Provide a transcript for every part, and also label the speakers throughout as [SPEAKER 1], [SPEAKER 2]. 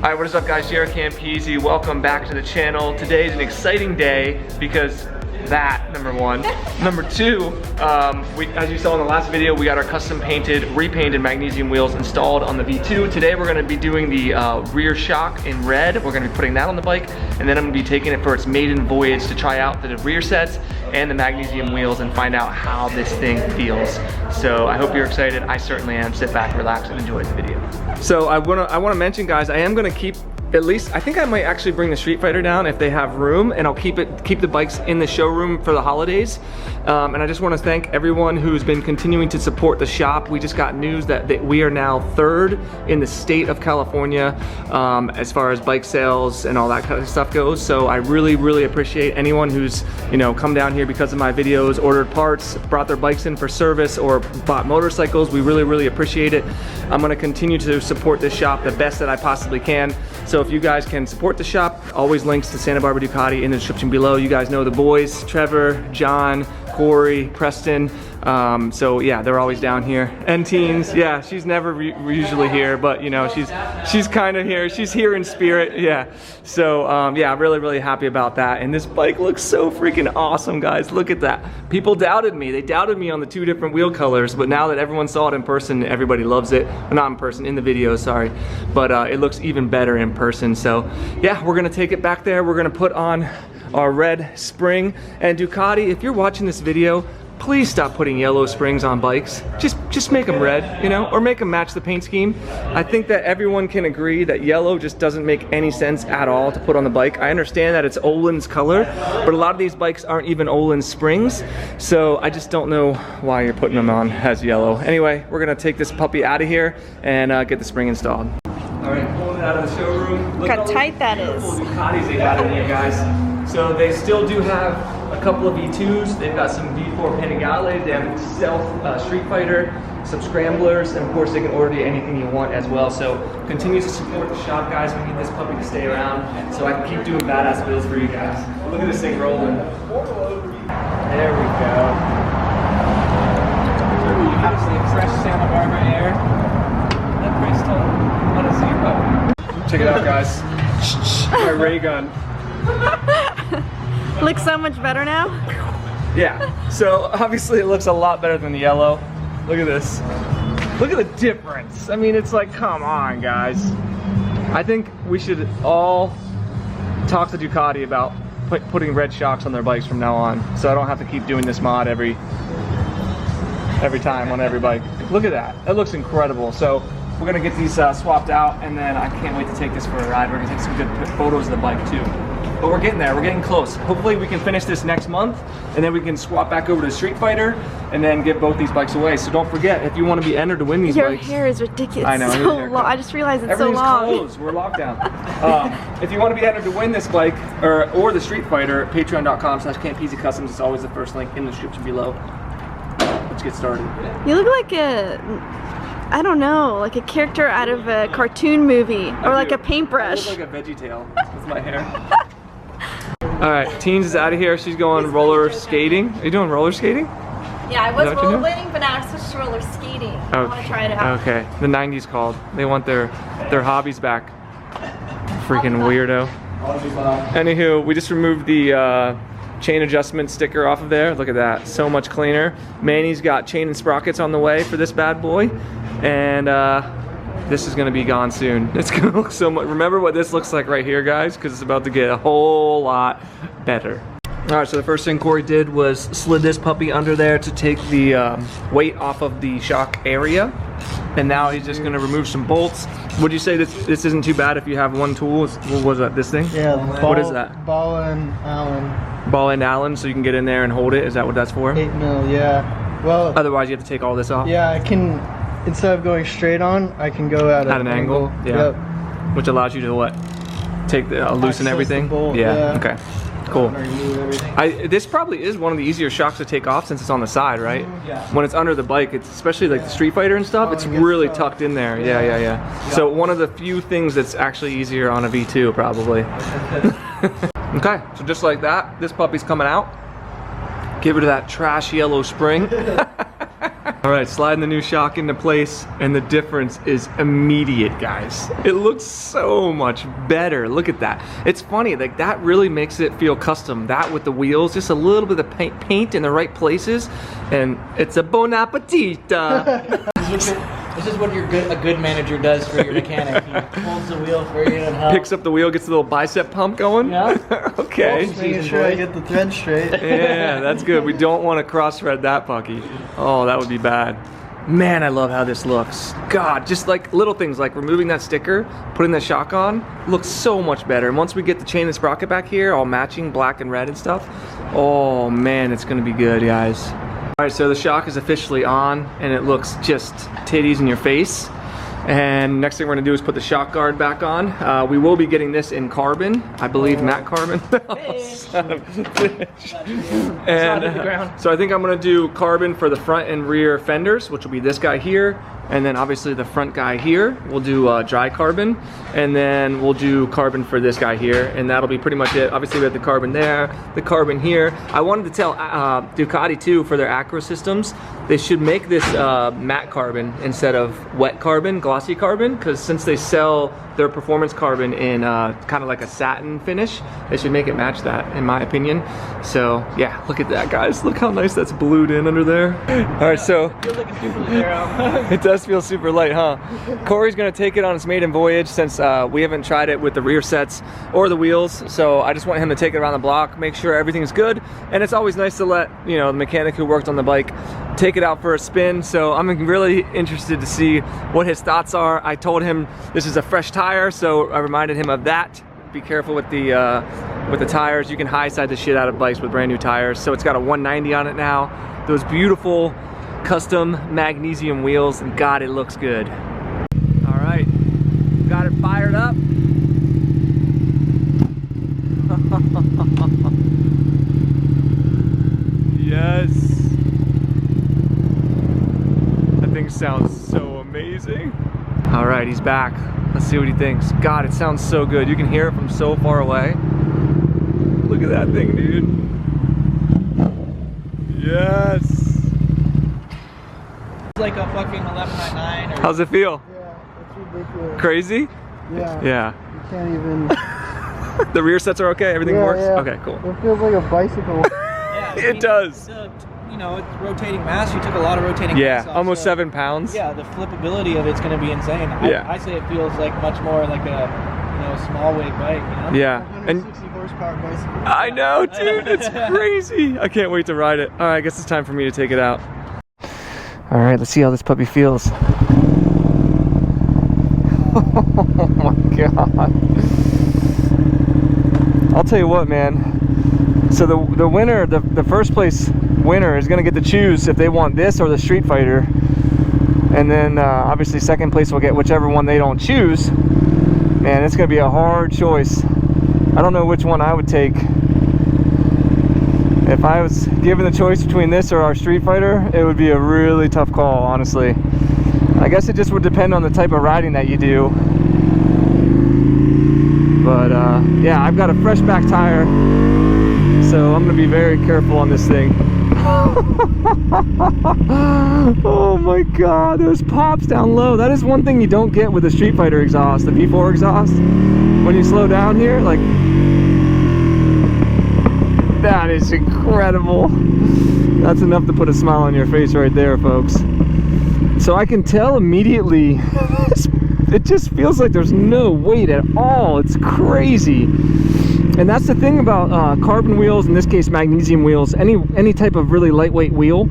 [SPEAKER 1] Alright, what is up guys, JaretCampisi, welcome back to the channel. Today is an exciting day because that, number one. Number two, as you saw in the last video, we got our custom painted, repainted magnesium wheels installed on the V2. Today we're gonna be doing the rear shock in red. We're gonna be putting that on the bike, and then I'm gonna be taking it for its maiden voyage to try out the rear sets and the magnesium wheels and find out how this thing feels. So I hope you're excited. I certainly am. Sit back, relax, and enjoy the video. So I wanna mention, guys, I am gonna keep at least, I think I might actually bring the Streetfighter down if they have room, and I'll keep the bikes in the showroom for the holidays. And I just want to thank everyone who's been continuing to support the shop. We just got news that we are now 3rd in the state of California as far as bike sales and all that kind of stuff goes. So I really appreciate anyone who's, you know, come down here because of my videos, ordered parts, brought their bikes in for service, or bought motorcycles. We really appreciate it. I'm going to continue to support this shop the best that I possibly can. So if you guys can support the shop, always links to Santa Barbara Ducati in the description below. You guys know the boys, Trevor, John, Corey, Preston. So yeah, they're always down here. And Teens, yeah, she's never usually here, but you know, she's kind of here. She's here in spirit, yeah. So yeah, really happy about that. And this bike looks so freaking awesome, guys. Look at that. People doubted me. They doubted me on the 2 different wheel colors, but now that everyone saw it in person, everybody loves it. Well, not in person, in the video, sorry. But it looks even better in person. So yeah, we're gonna take it back there. We're gonna put on our red spring. And Ducati, if you're watching this video, please stop putting yellow springs on bikes. Just make them red, you know, or make them match the paint scheme. I think that everyone can agree that yellow just doesn't make any sense at all to put on the bike. I understand that it's Olin's color, but a lot of these bikes aren't even Olin's springs, so I just don't know why you're putting them on as yellow. Anyway, we're gonna take this puppy out of here and get the spring installed. All right, pulling it out of the showroom. Look
[SPEAKER 2] how tight that is.
[SPEAKER 1] Ducatis they got in here, guys. So they still do have a couple of V2s. They've got some V4 Panigale. They have Stealth Streetfighter, some Scramblers, and of course they can order you anything you want as well. So continue to support the shop, guys. We need this puppy to stay around so I can keep doing badass builds for you guys. Look at this thing rolling. There we go. Absolutely fresh Santa Barbara air. That Bristol on a 0. Check it out, guys. My ray gun.
[SPEAKER 2] Looks so much better now.
[SPEAKER 1] Yeah, so obviously it looks a lot better than the yellow. Look at this. Look at the difference. I mean, it's like, come on, guys. I think we should all talk to Ducati about putting red shocks on their bikes from now on, so I don't have to keep doing this mod every time on every bike. Look at that. That looks incredible. So we're gonna get these swapped out, and then I can't wait to take this for a ride. We're gonna take some good photos of the bike too. But we're getting there, we're getting close. Hopefully we can finish this next month, and then we can swap back over to Streetfighter and then give both these bikes away. So don't forget, if you want to be entered to win these bikes.
[SPEAKER 2] Your hair is ridiculous.
[SPEAKER 1] I know.
[SPEAKER 2] So long. I just realized it's so long.
[SPEAKER 1] Everything's closed, we're locked down. If you want to be entered to win this bike, or the Streetfighter, patreon.com/Campisi Customs is always the first link in the description below. Let's get started. You
[SPEAKER 2] look like I don't know, like a character out of a cartoon movie, or like a paintbrush.
[SPEAKER 1] I look like a VeggieTale with my hair. Alright, Teens is out of here. She's going roller skating. Are you doing roller skating?
[SPEAKER 2] Yeah, I was rollerblading, but now I switched to roller skating. I want to try it out.
[SPEAKER 1] Okay, the 90s called. They want their hobbies back. Freaking weirdo. Anywho, we just removed the chain adjustment sticker off of there. Look at that, so much cleaner. Manny's got chain and sprockets on the way for this bad boy, and this is gonna be gone soon. It's gonna look so much. Remember what this looks like right here, guys, because it's about to get a whole lot better. All right, so the first thing Corey did was slid this puppy under there to take the weight off of the shock area, and now he's just gonna remove some bolts. Would you say this isn't too bad if you have one tool? What was that? This thing?
[SPEAKER 3] Yeah.
[SPEAKER 1] What is that?
[SPEAKER 3] Ball and Allen.
[SPEAKER 1] Ball and Allen, so you can get in there and hold it. Is that what that's for?
[SPEAKER 3] 8 mil, yeah. Well.
[SPEAKER 1] Otherwise, you have to take all this off.
[SPEAKER 3] Yeah, I can. Instead of going straight on, I can go at
[SPEAKER 1] an angle. Yeah. Yep. Which allows you to what? Take the loosen everything. Yeah. Okay. Cool. This probably is one of the easier shocks to take off since it's on the side, right?
[SPEAKER 3] Yeah.
[SPEAKER 1] When it's under the bike, it's especially like the Streetfighter and stuff. It's really tucked in there. Yeah. So one of the few things that's actually easier on a V2, probably. Okay. So just like that, this puppy's coming out. Give her that trash yellow spring. All right, sliding the new shock into place, and the difference is immediate, guys. It looks so much better. Look at that. It's funny, like that really makes it feel custom. That with the wheels, just a little bit of paint in the right places, and it's a bon appetit.
[SPEAKER 4] This is what a good manager does for your mechanic. He holds the wheel for you and helps.
[SPEAKER 1] Picks up the wheel, gets a little bicep pump going.
[SPEAKER 4] Yeah.
[SPEAKER 1] Okay.
[SPEAKER 3] Just making sure I get the thread straight.
[SPEAKER 1] Yeah, that's good. We don't want to cross thread that puppy. Oh, that would be bad. Man, I love how this looks. God, just like little things like removing that sticker, putting the shock on, looks so much better. And once we get the chain and sprocket back here, all matching black and red and stuff, oh man, it's gonna be good, guys. All right, so the shock is officially on, and it looks just titties in your face. And next thing we're gonna do is put the shock guard back on. We will be getting this in carbon, I believe, matte carbon. Son of a bitch. And so I think I'm gonna do carbon for the front and rear fenders, which will be this guy here. And then obviously the front guy here, we'll do dry carbon. And then we'll do carbon for this guy here. And that'll be pretty much it. Obviously we have the carbon there, the carbon here. I wanted to tell Ducati too, for their acro systems, they should make this matte carbon instead of wet carbon, glossy carbon, because since they sell their performance carbon in kind of like a satin finish, they should make it match that, in my opinion. So yeah, look at that, guys. Look how nice that's blued in under there. All right, so it does feel super light, huh? Corey's gonna take it on its maiden voyage since we haven't tried it with the rear sets or the wheels. So I just want him to take it around the block, make sure everything's good. And it's always nice to let, you know, the mechanic who worked on the bike take it out for a spin. So I'm really interested to see what his thoughts are. I told him this is a fresh tire, so I reminded him of that. Be careful with the tires. You can high side the shit out of bikes with brand new tires. So it's got a 190 on it now. Those beautiful custom magnesium wheels, and God, it looks good. All right, got it fired up. Yes. That thing sounds so amazing. All right, he's back. Let's see what he thinks. God, it sounds so good. You can hear it from so far away. Look at that thing, dude. Yes.
[SPEAKER 4] It's like a fucking 1199 or...
[SPEAKER 1] How's it feel?
[SPEAKER 3] Yeah, it's ridiculous.
[SPEAKER 1] Crazy?
[SPEAKER 3] Yeah.
[SPEAKER 1] Yeah.
[SPEAKER 3] You can't even...
[SPEAKER 1] The rear sets are okay? Everything works?
[SPEAKER 3] Yeah.
[SPEAKER 1] Okay, cool.
[SPEAKER 3] It feels like a bicycle.
[SPEAKER 4] Yeah,
[SPEAKER 1] It does.
[SPEAKER 4] You know, it's rotating mass. You took a lot of rotating mass off,
[SPEAKER 1] almost
[SPEAKER 4] so
[SPEAKER 1] 7 pounds.
[SPEAKER 4] Yeah, the flippability of it's going to be insane. I say it feels like much more like a, you know, small weight bike, you know?
[SPEAKER 1] Yeah.
[SPEAKER 3] 160 horsepower bicycle.
[SPEAKER 1] I know, dude. It's crazy. I can't wait to ride it. All right, I guess it's time for me to take it out. All right, let's see how this puppy feels. Oh my God. I'll tell you what, man. So the winner, the first place winner is gonna get to choose if they want this or the Streetfighter. And then obviously second place will get whichever one they don't choose. Man, it's gonna be a hard choice. I don't know which one I would take. If I was given the choice between this or our Streetfighter, it would be a really tough call, honestly. I guess it just would depend on the type of riding that you do. But yeah, I've got a fresh back tire, so I'm gonna be very careful on this thing. Oh my God, those pops down low. That is one thing you don't get with the Streetfighter exhaust, the V4 exhaust. When you slow down here, like, that is incredible. That's enough to put a smile on your face right there, folks. So I can tell immediately, it just feels like there's no weight at all. It's crazy. And that's the thing about carbon wheels, in this case magnesium wheels, any type of really lightweight wheel.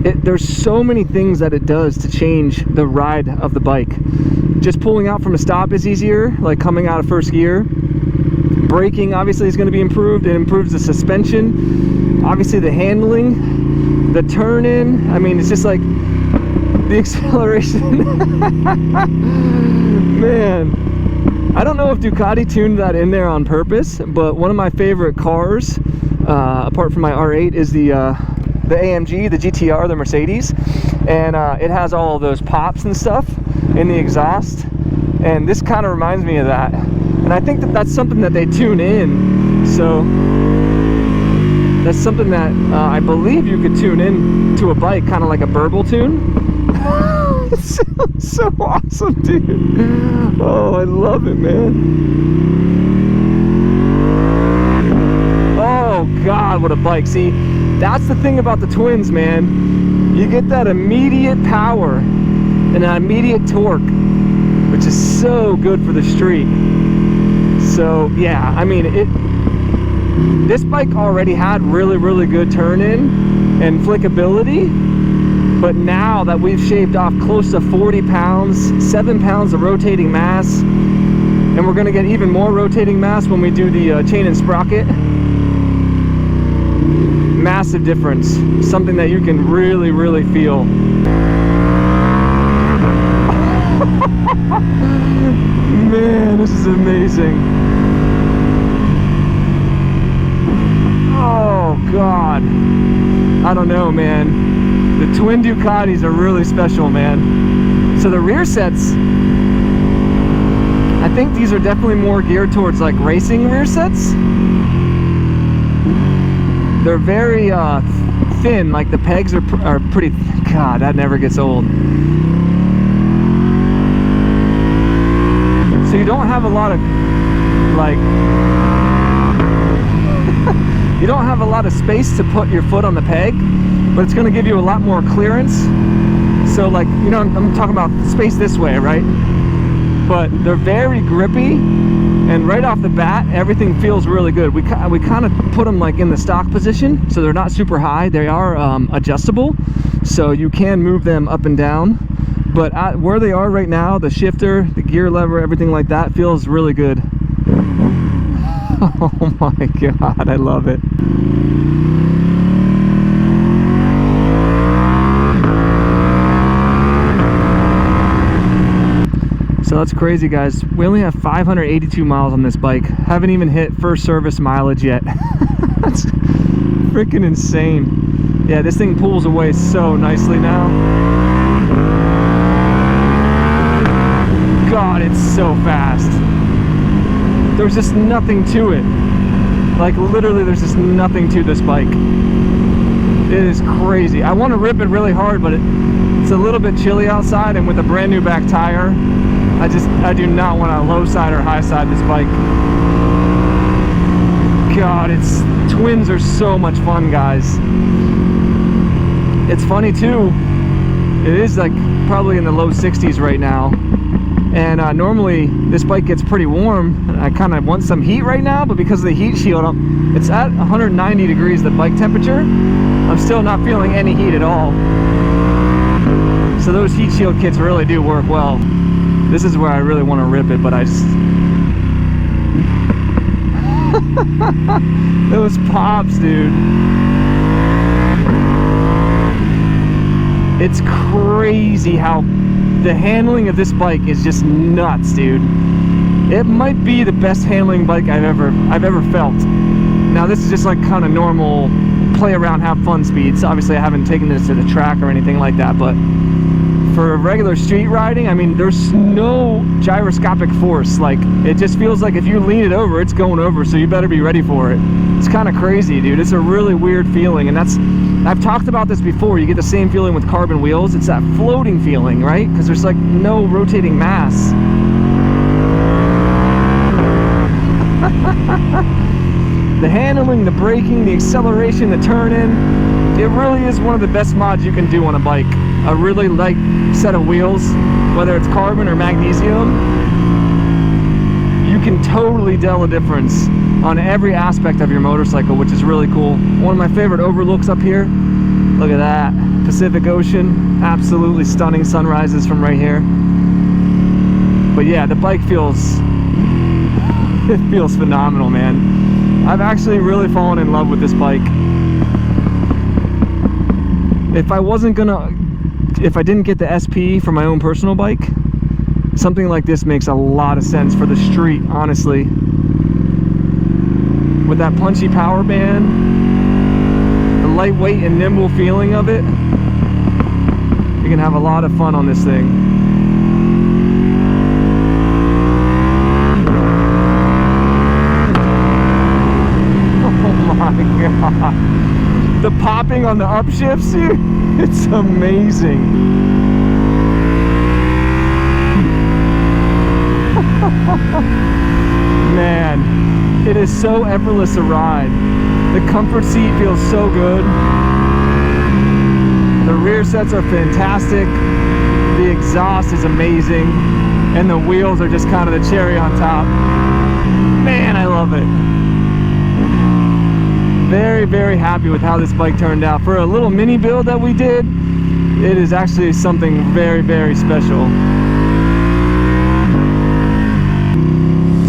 [SPEAKER 1] There's so many things that it does to change the ride of the bike. Just pulling out from a stop is easier, like coming out of first gear. Braking obviously is going to be improved. It improves the suspension, obviously the handling, the turn-in. I mean, it's just like the acceleration. Man, I don't know if Ducati tuned that in there on purpose, but one of my favorite cars, apart from my R8, is the AMG, the GTR, the Mercedes. And it has all of those pops and stuff in the exhaust. And this kind of reminds me of that. And I think that that's something that they tune in. So That's something that I believe you could tune in to a bike, kind of like a burble tune. It sounds so awesome, dude. Oh, I love it, man. Oh God, what a bike. See, that's the thing about the twins, man. You get that immediate power and that immediate torque, which is so good for the street. So yeah, I mean, this bike already had really good turn in and flickability, but now that we've shaved off close to 40 pounds, 7 pounds of rotating mass, and we're gonna get even more rotating mass when we do the chain and sprocket. Massive difference, something that you can really feel. Man, this is amazing. Oh God, I don't know, man. The twin Ducatis are really special, man. So the rear sets, I think these are definitely more geared towards like racing rear sets. They're very thin, like the pegs are pretty, God, that never gets old. So you don't have a lot of, like, you don't have a lot of space to put your foot on the peg, but it's gonna give you a lot more clearance. So like, you know, I'm talking about space this way, right? But they're very grippy, and right off the bat, everything feels really good. We kind of put them like in the stock position, so they're not super high. They are adjustable, so you can move them up and down. But where they are right now, the shifter, the gear lever, everything like that feels really good. Oh my God, I love it. So that's crazy, guys. We only have 582 miles on this bike. Haven't even hit first service mileage yet. That's freaking insane. Yeah, this thing pulls away so nicely now. God, it's so fast. There's just nothing to it. Like literally, there's just nothing to this bike. It is crazy. I want to rip it really hard, but it's a little bit chilly outside, and with a brand new back tire, I do not want to low side or high side this bike. God, twins are so much fun, guys. It's funny too, it is like probably in the low 60s right now, and normally this bike gets pretty warm, and I kind of want some heat right now, but because of the heat shield, it's at 190 degrees the bike temperature. I'm still not feeling any heat at all. So those heat shield kits really do work well. This is where I really want to rip it, but I just... Those pops, dude. It's crazy how the handling of this bike is just nuts, dude. It might be the best handling bike I've ever felt. Now this is just like kind of normal play around, have fun speeds. Obviously I haven't taken this to the track or anything like that, but for regular street riding, I mean, there's no gyroscopic force. Like, it just feels like if you lean it over, it's going over, so you better be ready for it. It's kind of crazy, dude. It's a really weird feeling, and I've talked about this before. You get the same feeling with carbon wheels. It's that floating feeling, right? Because there's like no rotating mass. The handling, the braking, the acceleration, the turn-in, it really is one of the best mods you can do on a bike. A really light set of wheels, whether it's carbon or magnesium, you can totally tell a difference on every aspect of your motorcycle, which is really cool. One of my favorite overlooks up here, look at that, Pacific Ocean, absolutely stunning sunrises from right here. But yeah, the bike feels, it feels phenomenal, man. I've actually really fallen in love with this bike. If I didn't get the SP for my own personal bike, something like this makes a lot of sense for the street, honestly. With that punchy power band, the lightweight and nimble feeling of it, you can have a lot of fun on this thing. Oh my God. flipping on the upshifts here. It's amazing. Man, it is so effortless to ride. The comfort seat feels so good. The rear sets are fantastic. The exhaust is amazing. And the wheels are just kind of the cherry on top. Man, I love it. Very, very happy with how this bike turned out. For a little mini build that we did, it is actually something very, very special.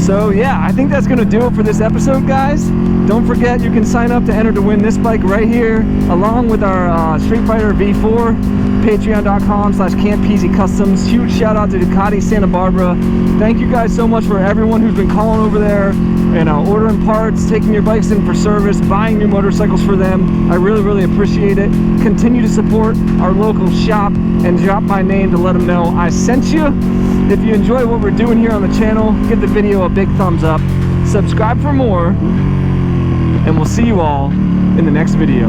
[SPEAKER 1] So yeah, I think that's gonna do it for this episode, guys. Don't forget, you can sign up to enter to win this bike right here, along with our Streetfighter V4, patreon.com/Campisi Customs. Huge shout out to Ducati Santa Barbara. Thank you guys so much for everyone who's been calling over there and ordering parts, taking your bikes in for service, buying new motorcycles for them. I really, really appreciate it. Continue to support our local shop and drop my name to let them know I sent you. If you enjoy what we're doing here on the channel, give the video a big thumbs up, subscribe for more, and we'll see you all in the next video.